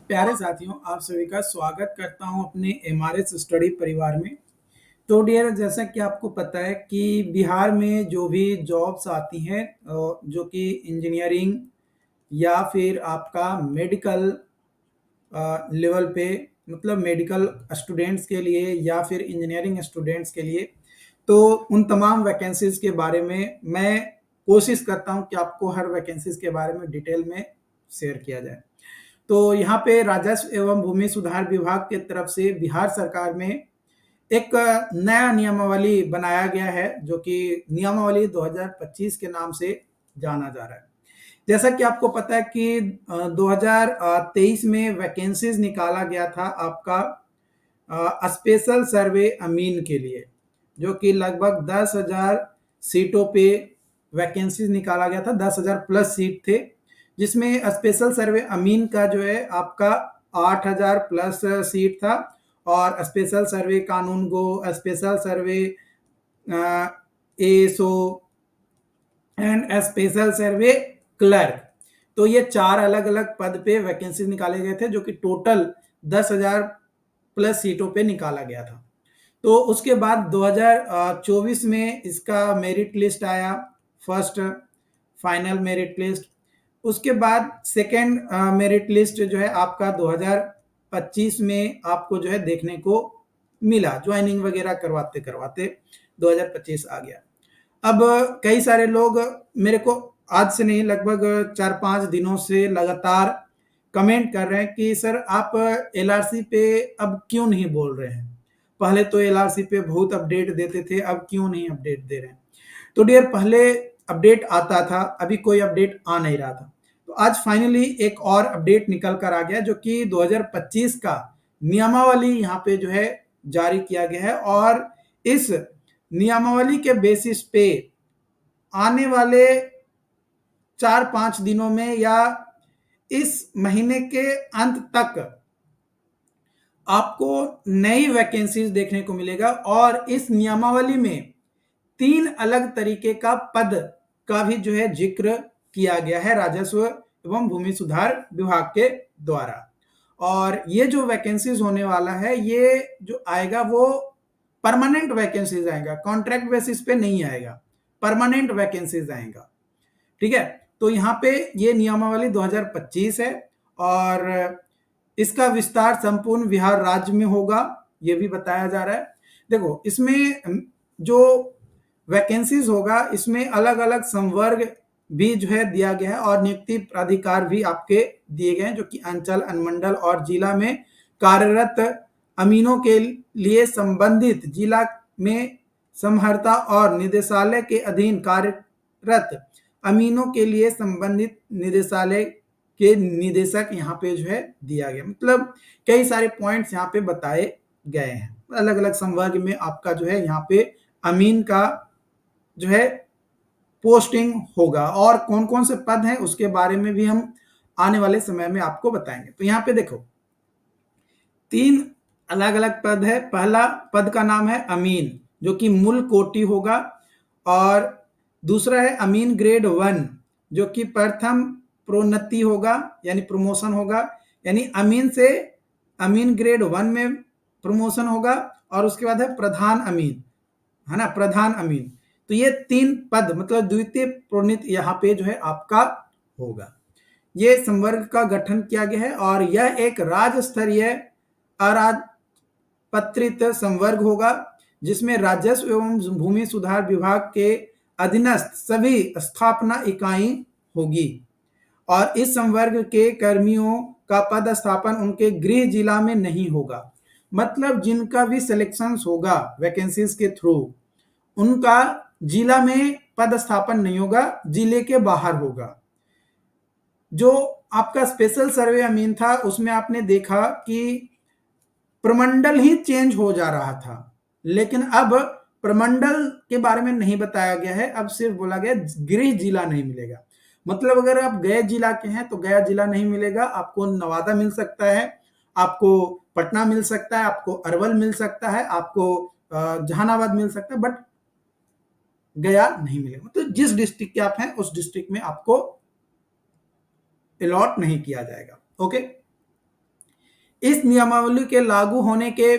प्यारे साथियों, आप सभी का स्वागत करता हूं अपने एमआरएस स्टडी परिवार में। तो डियर, जैसा कि आपको पता है कि बिहार में जो भी जॉब्स आती हैं जो कि इंजीनियरिंग या फिर आपका मेडिकल लेवल पे, मतलब मेडिकल स्टूडेंट्स के लिए या फिर इंजीनियरिंग स्टूडेंट्स के लिए, तो उन तमाम वैकेंसीज के बारे में मैं कोशिश करता हूं कि आपको हर वैकेंसीज के बारे में डिटेल में शेयर किया जाए। तो यहाँ पे राजस्व एवं भूमि सुधार विभाग के तरफ से बिहार सरकार में एक नया नियमावली बनाया गया है, जो कि नियमावली 2025 के नाम से जाना जा रहा है। जैसा कि आपको पता है कि 2023 में वैकेंसीज निकाला गया था आपका स्पेशल सर्वे अमीन के लिए, जो कि लगभग 10,000 सीटों पे वैकेंसीज निकाला गया था। 10,000 प्लस सीट थे, जिसमें स्पेशल सर्वे अमीन का जो है आपका 8,000 प्लस सीट था, और स्पेशल सर्वे कानून गो, special survey SO and special survey clerk, तो ये 4 अलग अलग पद पे वैकेंसी निकाले गए थे, जो कि टोटल 10,000 प्लस सीटों पे निकाला गया था। तो उसके बाद 2024 में इसका मेरिट लिस्ट आया, फर्स्ट फाइनल मेरिट लिस्ट। उसके बाद सेकेंड मेरिट लिस्ट जो है आपका 2025 में आपको जो है देखने को मिला। ज्वाइनिंग वगैरह करवाते करवाते 2025 आ गया। अब कई सारे लोग मेरे को आज से नहीं, लगभग 4-5 दिनों से लगातार कमेंट कर रहे हैं कि सर आप एलआरसी पे अब क्यों नहीं बोल रहे हैं। पहले तो एलआरसी पे बहुत अपडेट देते थे, अब क्यों नहीं अपडेट दे रहे हैं। तो डियर, पहले अपडेट आता था, अभी कोई अपडेट आ नहीं रहा था। तो आज फाइनली एक और अपडेट निकल कर आ गया, जो कि 2025 का नियमावली यहाँ पे जो है जारी किया गया है। और इस नियमावली के बेसिस पे आने वाले 4-5 दिनों में या इस महीने के अंत तक आपको नई वैकेंसीज देखने को मिलेगा। और इस नियमावली में 3 अलग तरीके का पद का भी जो है जिक्र किया गया है राजस्व एवं भूमि सुधार विभाग के द्वारा। और ये जो वैकेंसीज होने वाला है, ये जो आएगा वो परमानेंट वैकेंसीज आएगा, कॉन्ट्रैक्ट बेसिस पे नहीं आएगा, परमानेंट वैकेंसीज आएगा। ठीक है, तो यहाँ पे ये नियमावली 2025 है, और इसका विस्तार संपूर्ण बिहार राज्य में होगा, ये भी बताया जा रहा है। देखो, इसमें जो वैकेंसीज होगा, इसमें अलग अलग संवर्ग भी जो है दिया गया है, और नियुक्ति प्राधिकार भी आपके दिए गए हैं, जो कि अंचल, अनुमंडल और जिला में कार्यरत अमीनों के लिए संबंधित जिला में समहर्ता और निदेशालय के अधीन कार्यरत अमीनों के लिए संबंधित निदेशालय के निदेशक यहाँ पे जो है दिया गया। मतलब कई सारे पॉइंट्स यहाँ पे बताए गए हैं, अलग अलग संवर्ग में आपका जो है यहाँ पे अमीन का जो है पोस्टिंग होगा। और कौन कौन से पद हैं उसके बारे में भी हम आने वाले समय में आपको बताएंगे। तो यहाँ पे देखो, 3 अलग अलग पद है। पहला पद का नाम है अमीन, जो कि मूल कोटि होगा। और दूसरा है अमीन ग्रेड 1, जो कि प्रथम प्रोन्नति होगा, यानी प्रमोशन होगा। यानी अमीन से अमीन ग्रेड 1 में प्रमोशन होगा। और उसके बाद है प्रधान अमीन, है ना, प्रधान अमीन। तो ये 3 पद, मतलब द्वितीय प्रोन्नत यहाँ पे जो है आपका होगा। ये संवर्ग का गठन किया गया है, और यह एक राज्य स्तरीय अराजपत्रित संवर्ग होगा, जिसमें राजस्व एवं भूमि सुधार विभाग के अधीनस्थ सभी स्थापना इकाई होगी। और इस संवर्ग के कर्मियों का पदस्थापन उनके गृह जिला में नहीं होगा। मतलब जिनका भी सिलेक्शन होगा वैकेंसीज के थ्रू, उनका जिला में पदस्थापन नहीं होगा, जिले के बाहर होगा। जो आपका स्पेशल सर्वे अमीन था, उसमें आपने देखा कि प्रमंडल ही चेंज हो जा रहा था, लेकिन अब प्रमंडल के बारे में नहीं बताया गया है। अब सिर्फ बोला गया गृह जिला नहीं मिलेगा। मतलब अगर आप गया जिला के हैं तो गया जिला नहीं मिलेगा, आपको नवादा मिल सकता है, आपको पटना मिल सकता है, आपको अरवल मिल सकता है, आपको जहानाबाद मिल सकता है, बट गया नहीं मिलेगा। तो जिस डिस्ट्रिक्ट के आप हैं उस डिस्ट्रिक्ट में आपको अलॉट नहीं किया जाएगा। ओके, इस नियमावली के लागू होने के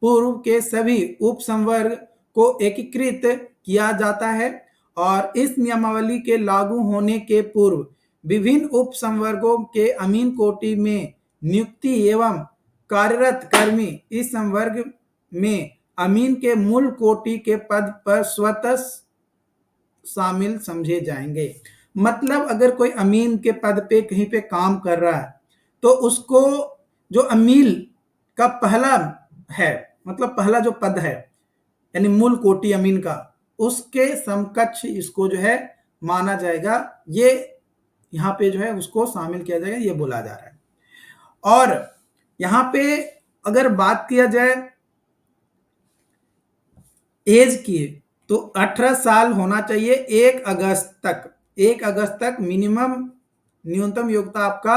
पूर्व के सभी उपसंवर्ग को एकीकृत किया जाता है और इस नियमावली के लागू होने के पूर्व विभिन्न उपसंवर्गों के अमीन कोटि में नियुक्ति एवं कार्यरत कर्मी इस संवर्ग में अमीन के मूल कोटि के पद पर स्वतः शामिल समझे जाएंगे। मतलब अगर कोई अमीन के पद पे कहीं पे काम कर रहा है तो उसको जो अमीन का पहला है, मतलब पहला जो पद है यानी मूल कोटि अमीन का, उसके समकक्ष इसको जो है माना जाएगा। ये यहाँ पे जो है उसको शामिल किया जाएगा, ये बोला जा रहा है। और यहाँ पे अगर बात किया जाए एज की, तो 18 साल होना चाहिए 1 अगस्त तक मिनिमम न्यूनतम योग्यता आपका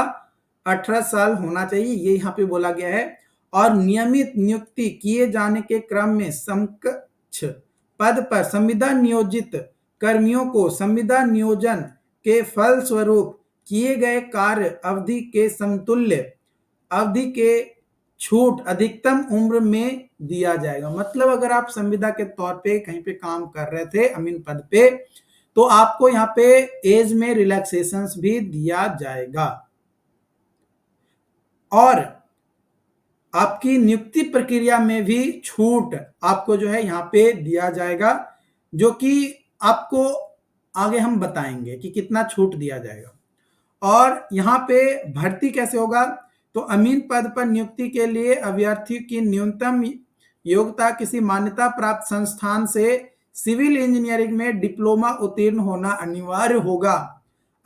18 साल होना चाहिए, ये यहाँ पे बोला गया है। और नियमित नियुक्ति किए जाने के क्रम में समकक्ष पद पर संविदा नियोजित कर्मियों को संविदा नियोजन के फल स्वरूप किए गए कार्य अवधि के समतुल्य अवधि के छूट अधिकतम उम्र में दिया जाएगा। मतलब अगर आप संविदा के तौर पे कहीं पे काम कर रहे थे अमीन पद पे, तो आपको यहाँ पे एज में रिलैक्सेशंस भी दिया जाएगा और आपकी नियुक्ति प्रक्रिया में भी छूट आपको जो है यहाँ पे दिया जाएगा, जो कि आपको आगे हम बताएंगे कि कितना छूट दिया जाएगा। और यहाँ पे भर्ती कैसे होगा, तो अमीन पद पर नियुक्ति के लिए अभ्यर्थी की न्यूनतम योग्यता किसी मान्यता प्राप्त संस्थान से सिविल इंजीनियरिंग में डिप्लोमा उत्तीर्ण होना अनिवार्य होगा।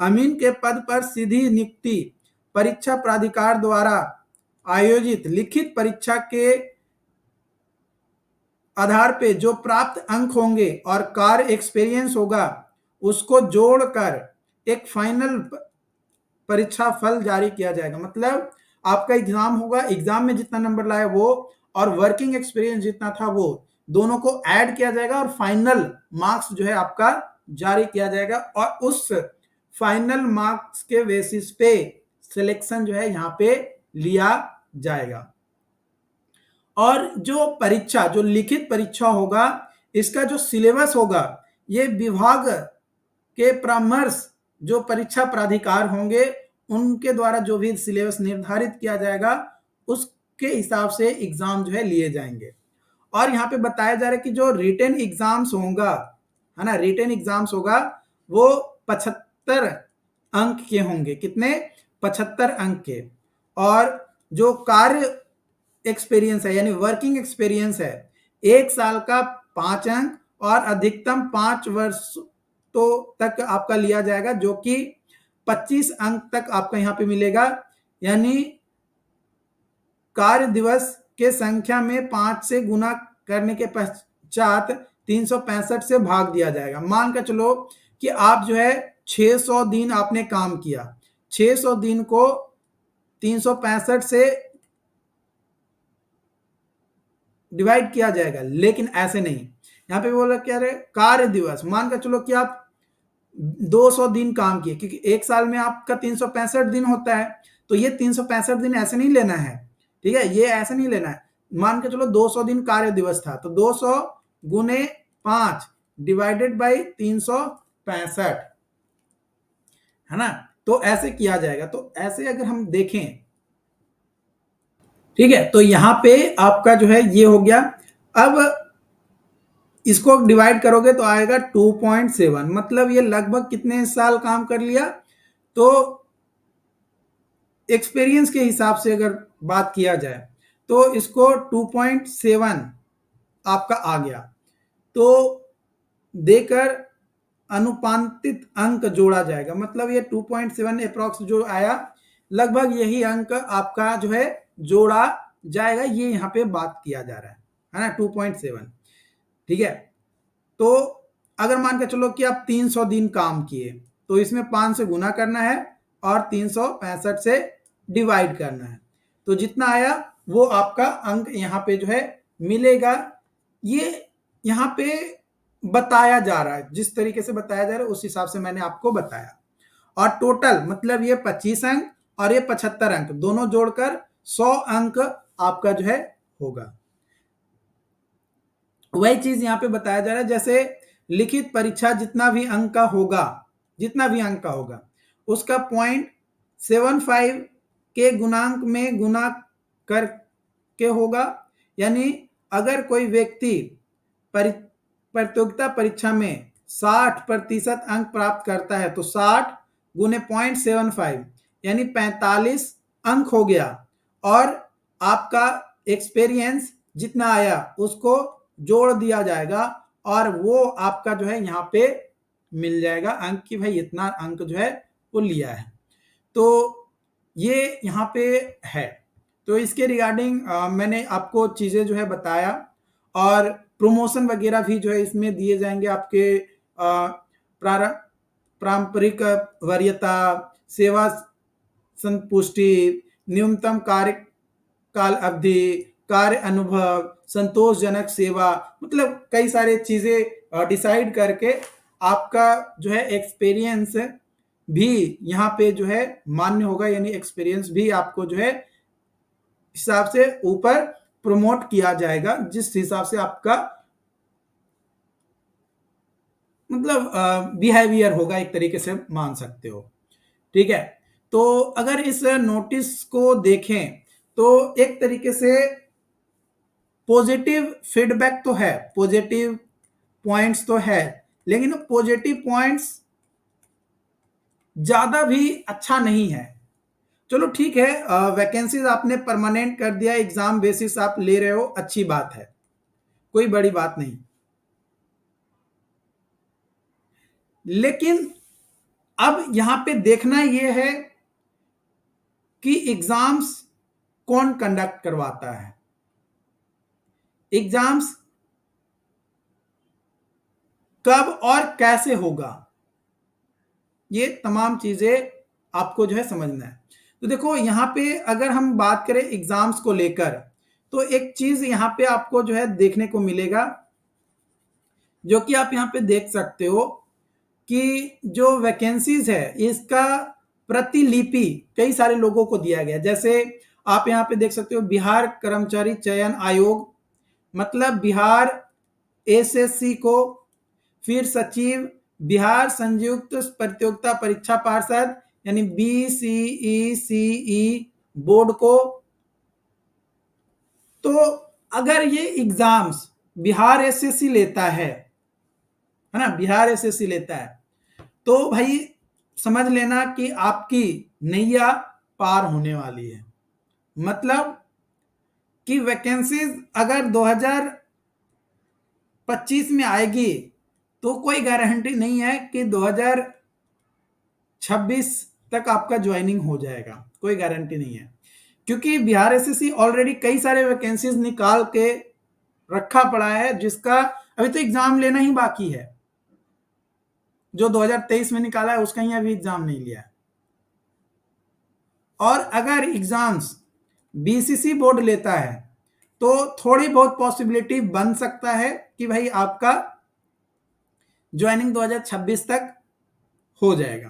अमीन के पद पर सीधी नियुक्ति परीक्षा प्राधिकार द्वारा आयोजित लिखित परीक्षा के आधार पे जो प्राप्त अंक होंगे और कार्य एक्सपीरियंस होगा उसको जोड़कर एक फाइनल परीक्षा फल जारी किया जाएगा। मतलब आपका एग्जाम होगा, एग्जाम में जितना नंबर लाया वो और वर्किंग एक्सपीरियंस जितना था वो दोनों को ऐड किया जाएगा और फाइनल मार्क्स जो है आपका जारी किया जाएगा और उस फाइनल मार्क्स के बेसिस पे सिलेक्शन जो है यहाँ पे लिया जाएगा। और जो परीक्षा, जो लिखित परीक्षा होगा, इसका जो सिलेबस होगा ये विभाग के परामर्श जो परीक्षा प्राधिकार होंगे उनके द्वारा जो भी सिलेबस निर्धारित किया जाएगा उसके हिसाब से एग्जाम जो है लिए जाएंगे। और यहाँ पे बताया जा रहा है कि जो रिटन एग्जाम्स होगा, है ना, रिटन एग्जाम्स होगा वो 75 अंक के होंगे। कितने? 75 अंक के। और जो कार्य एक्सपीरियंस है यानी वर्किंग एक्सपीरियंस है 1 साल का 5 अंक और अधिकतम 5 वर्ष तो तक आपका लिया जाएगा, जो कि 25 अंक तक आपका यहाँ पे मिलेगा। यानी कार्य दिवस के संख्या में 5 से गुना करने के पश्चात 365 से भाग दिया जाएगा। मान कर चलो कि आप जो है 600 दिन आपने काम किया, 600 दिन को 365 से डिवाइड किया जाएगा, लेकिन ऐसे नहीं। यहाँ पे बोला क्या रहे, कार्य दिवस। मान कर चलो कि आप 200 दिन काम किए, क्योंकि एक साल में आपका 365 दिन होता है, तो ये 365 दिन ऐसे नहीं लेना है, ठीक है, ये ऐसे नहीं लेना है। मान के चलो 200 दिन कार्य दिवस था, तो 200 गुने 5 डिवाइडेड बाई 365, है ना, तो ऐसे किया जाएगा। तो ऐसे अगर हम देखें, ठीक है, तो यहां पे आपका जो है ये हो गया। अब इसको डिवाइड करोगे तो आएगा 2.7, मतलब ये लगभग कितने साल काम कर लिया। तो एक्सपीरियंस के हिसाब से अगर बात किया जाए तो इसको 2.7 आपका आ गया, तो देकर अनुपातित अंक जोड़ा जाएगा। मतलब ये 2.7 अप्रॉक्स जो आया, लगभग यही अंक आपका जो है जोड़ा जाएगा। ये यहाँ पे बात किया जा रहा है ना, 2.7, ठीक है। तो अगर मान के चलो कि आप 300 दिन काम किए, तो इसमें 5 से गुना करना है और 365 से डिवाइड करना है, तो जितना आया वो आपका अंक यहाँ पे जो है मिलेगा। ये यहाँ पे बताया जा रहा है, जिस तरीके से बताया जा रहा है उस हिसाब से मैंने आपको बताया। और टोटल मतलब ये 25 अंक और ये 75 अंक दोनों जोड़कर 100 अंक आपका जो है होगा। वही चीज यहाँ पे बताया जा रहा है, जैसे लिखित परीक्षा जितना भी अंक का होगा, जितना भी अंक का होगा उसका 0.75 के गुणांक में गुना करके होगा। यानी अगर कोई व्यक्ति प्रतियोगिता परीक्षा में 60% अंक प्राप्त करता है तो 60 गुने 0.75 यानी 45 अंक हो गया, और आपका एक्सपीरियंस जितना आया उसको जोड़ दिया जाएगा और वो आपका जो है यहाँ पे मिल जाएगा अंक की भाई इतना अंक जो है वो लिया है। तो ये यहाँ पे है। तो इसके रिगार्डिंग मैंने आपको चीज़ें जो है बताया, और प्रमोशन वगैरह भी जो है इसमें दिए जाएंगे आपके पारंपरिक वरीयता, सेवा संपुष्टि, न्यूनतम कार्य काल अवधि, कार्य अनुभव, संतोषजनक सेवा, मतलब कई सारे चीजें डिसाइड करके आपका जो है एक्सपीरियंस भी यहाँ पे जो है मान्य होगा, यानी एक्सपीरियंस भी आपको जो है हिसाब से ऊपर प्रमोट किया जाएगा, जिस हिसाब से आपका मतलब बिहेवियर होगा, एक तरीके से मान सकते हो। ठीक है, तो अगर इस नोटिस को देखें तो एक तरीके से पॉजिटिव फीडबैक तो है, पॉजिटिव पॉइंट्स तो है, लेकिन पॉजिटिव पॉइंट्स ज्यादा भी अच्छा नहीं है। चलो ठीक है, वैकेंसीज आपने परमानेंट कर दिया, एग्जाम बेसिस आप ले रहे हो, अच्छी बात है, कोई बड़ी बात नहीं। लेकिन अब यहां पे देखना यह है कि एग्जाम्स कौन कंडक्ट करवाता है, एग्जाम्स कब और कैसे होगा, ये तमाम चीजें आपको जो है समझना है। तो देखो यहाँ पे अगर हम बात करें एग्जाम्स को लेकर, तो एक चीज यहाँ पे आपको जो है देखने को मिलेगा, जो कि आप यहाँ पे देख सकते हो कि जो वैकेंसीज है इसका प्रतिलिपि कई सारे लोगों को दिया गया। जैसे आप यहाँ पे देख सकते हो बिहार कर्मचारी चयन आयोग, मतलब बिहार एसएससी को, फिर सचिव बिहार संयुक्त प्रतियोगिता परीक्षा पार्षद यानी BCECE बोर्ड को। तो अगर ये एग्जाम्स बिहार एसएससी लेता है ना, बिहार एसएससी लेता है, तो भाई समझ लेना कि आपकी नैया पार होने वाली है। मतलब कि वैकेंसीज अगर 2025 में आएगी तो कोई गारंटी नहीं है कि 2026 तक आपका ज्वाइनिंग हो जाएगा, कोई गारंटी नहीं है, क्योंकि बिहार एसएससी ऑलरेडी कई सारे वैकेंसीज निकाल के रखा पड़ा है, जिसका अभी तो एग्जाम लेना ही बाकी है। जो 2023 में निकाला है उसका ही अभी एग्जाम नहीं लिया है। और अगर एग्जाम्स बीसीसी बोर्ड लेता है तो थोड़ी बहुत पॉसिबिलिटी बन सकता है कि भाई आपका ज्वाइनिंग 2026 तक हो जाएगा,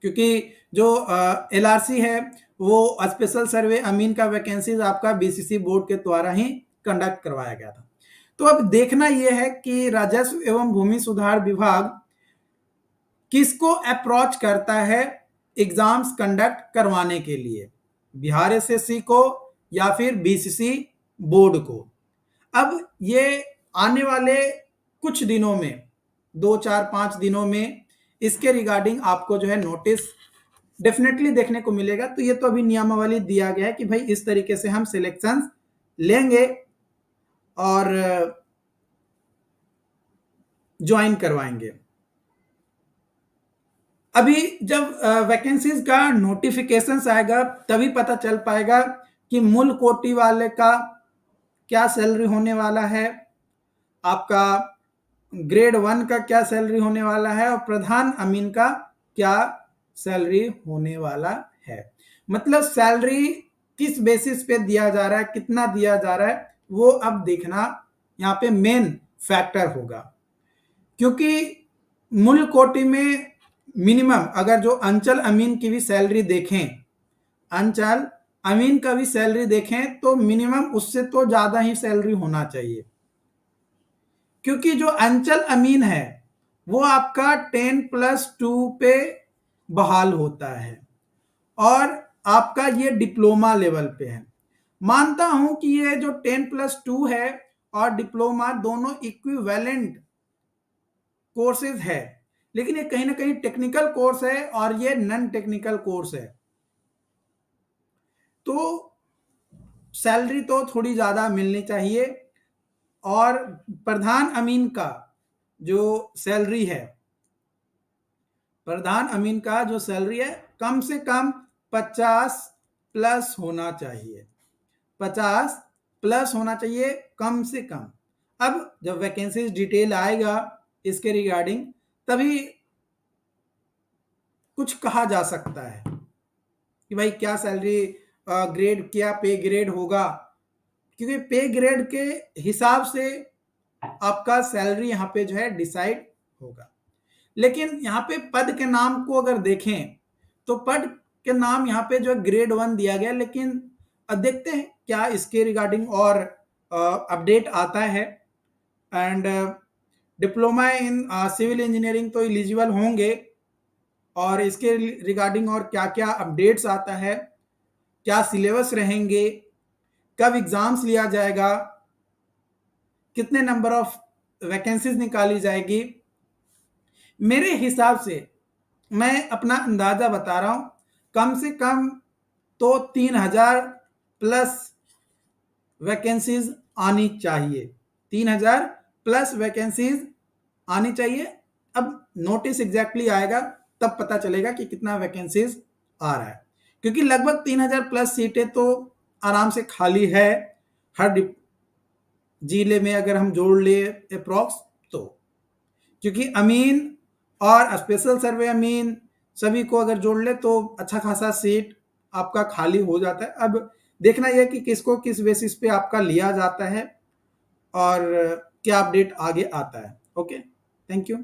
क्योंकि जो एलआरसी है वो स्पेशल सर्वे अमीन का वैकेंसीज आपका बीसीसी बोर्ड के द्वारा ही कंडक्ट करवाया गया था। तो अब देखना यह है कि राजस्व एवं भूमि सुधार विभाग किसको अप्रोच करता है एग्जाम्स कंडक्ट करवाने के लिए, बिहार एसएससी को या फिर बीसीसी बोर्ड को। अब ये आने वाले कुछ दिनों में, 2-4-5 दिनों में इसके रिगार्डिंग आपको जो है नोटिस डेफिनेटली देखने को मिलेगा। तो ये तो अभी नियमावली दिया गया है कि भाई इस तरीके से हम सिलेक्शन लेंगे और ज्वाइन करवाएंगे। अभी जब वैकेंसीज का नोटिफिकेशन आएगा तभी पता चल पाएगा कि मूल कोटि वाले का क्या सैलरी होने वाला है, आपका ग्रेड 1 का क्या सैलरी होने वाला है, और प्रधान अमीन का क्या सैलरी होने वाला है। मतलब सैलरी किस बेसिस पे दिया जा रहा है, कितना दिया जा रहा है, वो अब देखना यहाँ पे मेन फैक्टर होगा। क्योंकि मूल कोटि में मिनिमम अगर जो अंचल अमीन की भी सैलरी देखें, अंचल अमीन का भी सैलरी देखें तो मिनिमम उससे तो ज़्यादा ही सैलरी होना चाहिए, क्योंकि जो अंचल अमीन है वो आपका 10+2 पे बहाल होता है और आपका ये डिप्लोमा लेवल पे है। मानता हूं कि ये जो 10+2 है और डिप्लोमा दोनों इक्विवेलेंट कोर्सेज है, लेकिन ये कहीं ना कहीं टेक्निकल कोर्स है और ये नॉन टेक्निकल कोर्स है, तो सैलरी तो थोड़ी ज़्यादा मिलनी चाहिए। और प्रधान अमीन का जो सैलरी है, प्रधान अमीन का जो सैलरी है कम से कम 50+ होना चाहिए, 50+ होना चाहिए कम से कम। अब जब वैकेंसीज डिटेल आएगा इसके रिगार्डिंग तभी कुछ कहा जा सकता है कि भाई क्या सैलरी ग्रेड, क्या पे ग्रेड होगा, क्योंकि पे ग्रेड के हिसाब से आपका सैलरी यहाँ पे जो है डिसाइड होगा। लेकिन यहाँ पे पद के नाम को अगर देखें तो पद के नाम यहाँ पे जो है ग्रेड 1 दिया गया, लेकिन देखते हैं क्या इसके रिगार्डिंग और अपडेट आता है। And diploma in civil engineering तो एलिजिबल होंगे, और इसके रिगार्डिंग और क्या क्या अपडेट्स आता है, क्या सिलेबस रहेंगे, कब एग्जाम्स लिया जाएगा, कितने नंबर ऑफ वैकेंसीज निकाली जाएगी, मेरे हिसाब से मैं अपना अंदाजा बता रहा हूं, कम से कम तो 3000+ वैकेंसीज आनी चाहिए, 3000+ वैकेंसीज आनी चाहिए। अब नोटिस एग्जैक्टली आएगा तब पता चलेगा कि कितना वैकेंसीज आ रहा है, क्योंकि लगभग 3000+ सीटें तो आराम से खाली है हर जिले में अगर हम जोड़ ले अप्रॉक्स, तो क्योंकि अमीन और स्पेशल सर्वे अमीन सभी को अगर जोड़ ले तो अच्छा खासा सीट आपका खाली हो जाता है। अब देखना यह कि किसको किस बेसिस पे आपका लिया जाता है और क्या अपडेट आगे आता है। Okay, thank you.